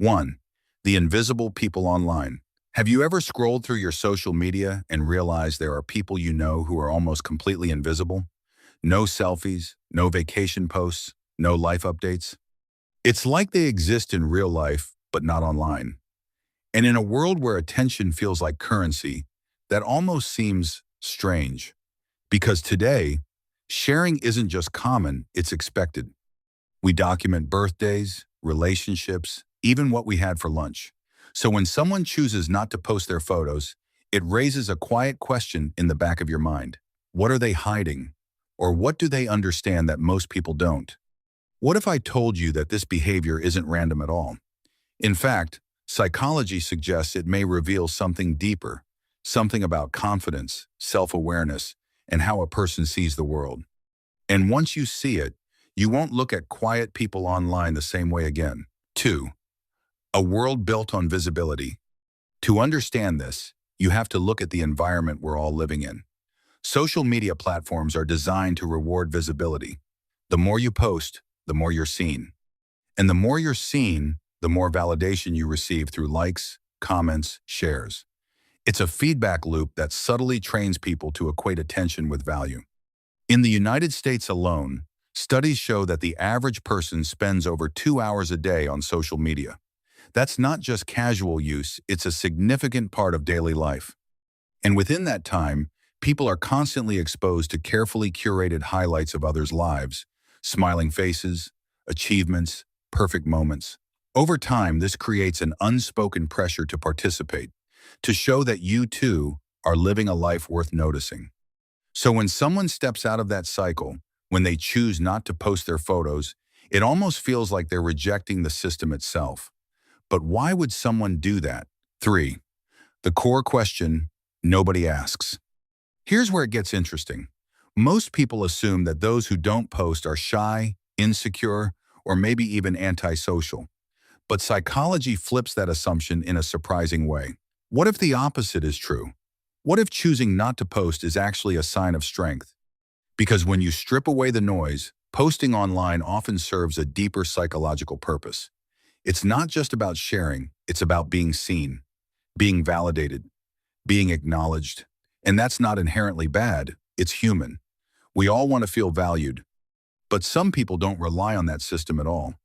1. The invisible people online. Have you ever scrolled through your social media and realized there are people you know who are almost completely invisible? No selfies, no vacation posts, no life updates. It's like they exist in real life, but not online. And in a world where attention feels like currency, that almost seems strange. Because today, sharing isn't just common, it's expected. We document birthdays, relationships, even what we had for lunch. So when someone chooses not to post their photos, it raises a quiet question in the back of your mind. What are they hiding? Or what do they understand that most people don't? What if I told you that this behavior isn't random at all? In fact, psychology suggests it may reveal something deeper, something about confidence, self-awareness, and how a person sees the world. And once you see it, you won't look at quiet people online the same way again. 2. A world built on visibility. To understand this, you have to look at the environment we're all living in. Social media platforms are designed to reward visibility. The more you post, the more you're seen. And the more you're seen, the more validation you receive through likes, comments, shares. It's a feedback loop that subtly trains people to equate attention with value. In the United States alone, studies show that the average person spends over 2 hours a day on social media. That's not just casual use, it's a significant part of daily life. And within that time, people are constantly exposed to carefully curated highlights of others' lives, smiling faces, achievements, perfect moments. Over time, this creates an unspoken pressure to participate, to show that you too are living a life worth noticing. So when someone steps out of that cycle, when they choose not to post their photos, it almost feels like they're rejecting the system itself. But why would someone do that? 3. The core question nobody asks. Here's where it gets interesting. Most people assume that those who don't post are shy, insecure, or maybe even antisocial. But psychology flips that assumption in a surprising way. What if the opposite is true? What if choosing not to post is actually a sign of strength? Because when you strip away the noise, posting online often serves a deeper psychological purpose. It's not just about sharing, it's about being seen, being validated, being acknowledged. And that's not inherently bad, it's human. We all want to feel valued. But some people don't rely on that system at all.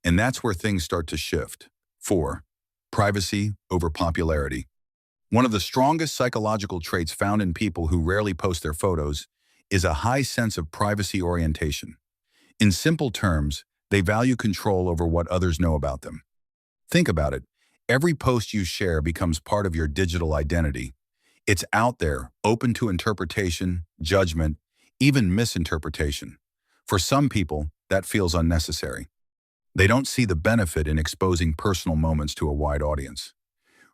And that's where things start to shift. 4. Privacy over popularity. One of the strongest psychological traits found in people who rarely post their photos is a high sense of privacy orientation. In simple terms, they value control over what others know about them. Think about it. Every post you share becomes part of your digital identity. It's out there, open to interpretation, judgment, even misinterpretation. For some people, that feels unnecessary. They don't see the benefit in exposing personal moments to a wide audience.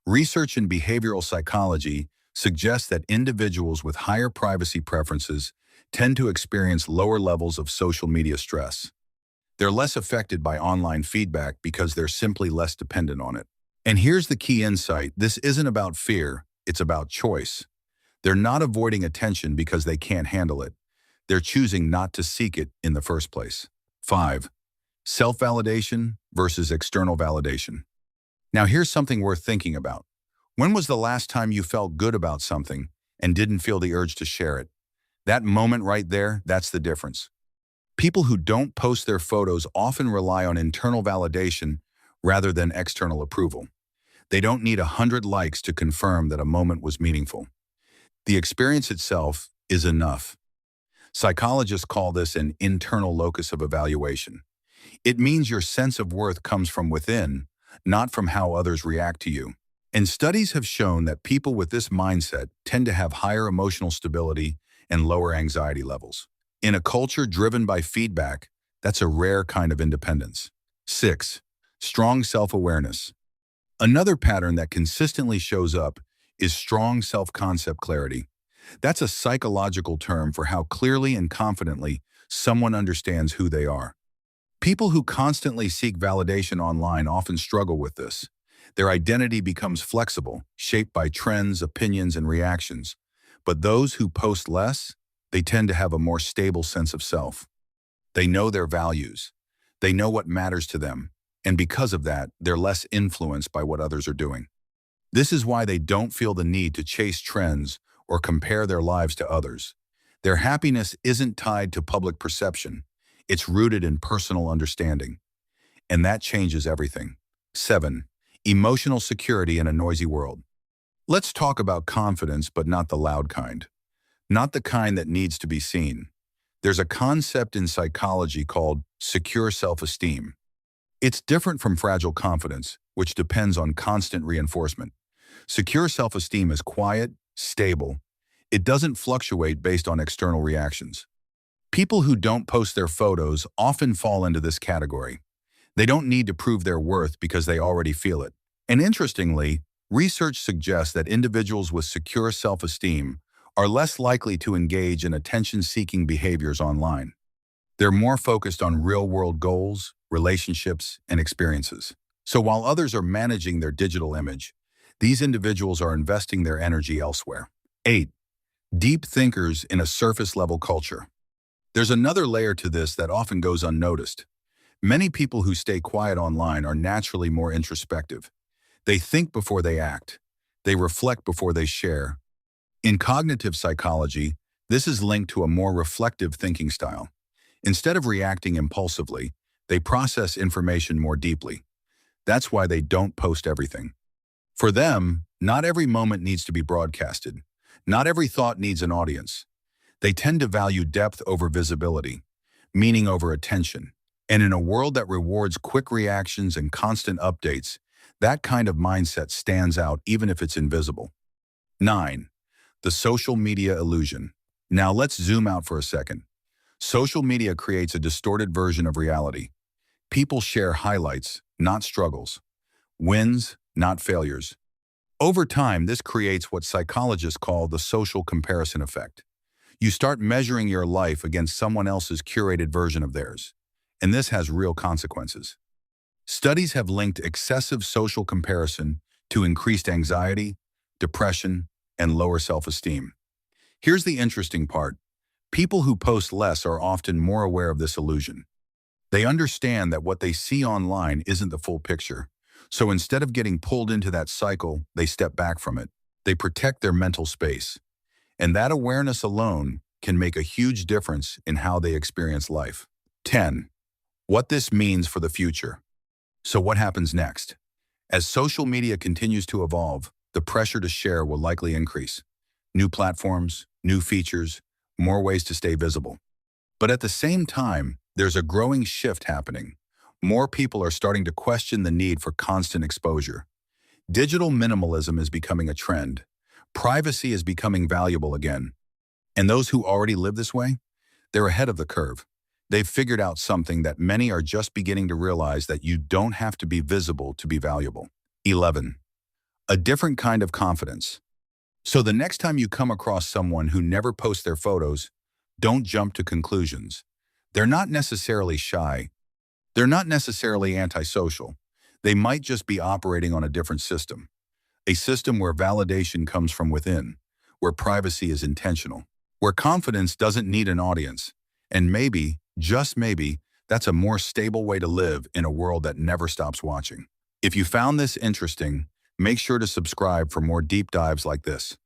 Research in behavioral psychology suggests that individuals with higher privacy preferences tend to experience lower levels of social media stress. They're less affected by online feedback because they're simply less dependent on it. And here's the key insight. This isn't about fear, it's about choice. They're not avoiding attention because they can't handle it. They're choosing not to seek it in the first place. 5. Self-validation versus external validation. Now here's something worth thinking about. When was the last time you felt good about something and didn't feel the urge to share it? That moment right there, that's the difference. People who don't post their photos often rely on internal validation rather than external approval. They don't need 100 likes to confirm that a moment was meaningful. The experience itself is enough. Psychologists call this an internal locus of evaluation. It means your sense of worth comes from within, not from how others react to you. And studies have shown that people with this mindset tend to have higher emotional stability and lower anxiety levels. In a culture driven by feedback, that's a rare kind of independence. 6. Strong self-awareness. Another pattern that consistently shows up is strong self-concept clarity. That's a psychological term for how clearly and confidently someone understands who they are. People who constantly seek validation online often struggle with this. Their identity becomes flexible, shaped by trends, opinions, and reactions. But those who post less, they tend to have a more stable sense of self. They know their values. They know what matters to them. And because of that, they're less influenced by what others are doing. This is why they don't feel the need to chase trends or compare their lives to others. Their happiness isn't tied to public perception. It's rooted in personal understanding. And that changes everything. 7. Emotional security in a noisy world. Let's talk about confidence, but not the loud kind. Not the kind that needs to be seen. There's a concept in psychology called secure self-esteem. It's different from fragile confidence, which depends on constant reinforcement. Secure self-esteem is quiet, stable. It doesn't fluctuate based on external reactions. People who don't post their photos often fall into this category. They don't need to prove their worth because they already feel it. And interestingly, research suggests that individuals with secure self-esteem are less likely to engage in attention-seeking behaviors online. They're more focused on real-world goals, relationships, and experiences. So while others are managing their digital image, these individuals are investing their energy elsewhere. 8. Deep thinkers in a surface-level culture. There's another layer to this that often goes unnoticed. Many people who stay quiet online are naturally more introspective. They think before they act. They reflect before they share. In cognitive psychology, this is linked to a more reflective thinking style. Instead of reacting impulsively, they process information more deeply. That's why they don't post everything. For them, not every moment needs to be broadcasted. Not every thought needs an audience. They tend to value depth over visibility, meaning over attention. And in a world that rewards quick reactions and constant updates, that kind of mindset stands out even if it's invisible. 9. The social media illusion. Now let's zoom out for a second. Social media creates a distorted version of reality. People share highlights, not struggles. Wins, not failures. Over time, this creates what psychologists call the social comparison effect. You start measuring your life against someone else's curated version of theirs. And this has real consequences. Studies have linked excessive social comparison to increased anxiety, depression, and lower self-esteem. Here's the interesting part. People who post less are often more aware of this illusion. They understand that what they see online isn't the full picture. So instead of getting pulled into that cycle, they step back from it. They protect their mental space. And that awareness alone can make a huge difference in how they experience life. 10. What this means for the future. So what happens next? As social media continues to evolve, the pressure to share will likely increase. New platforms, new features, more ways to stay visible. But at the same time, there's a growing shift happening. More people are starting to question the need for constant exposure. Digital minimalism is becoming a trend. Privacy is becoming valuable again. And those who already live this way, they're ahead of the curve. They've figured out something that many are just beginning to realize, that you don't have to be visible to be valuable. 11. A different kind of confidence. So the next time you come across someone who never posts their photos, don't jump to conclusions. They're not necessarily shy. They're not necessarily antisocial. They might just be operating on a different system. A system where validation comes from within, where privacy is intentional, where confidence doesn't need an audience. And maybe, just maybe, that's a more stable way to live in a world that never stops watching. If you found this interesting, make sure to subscribe for more deep dives like this.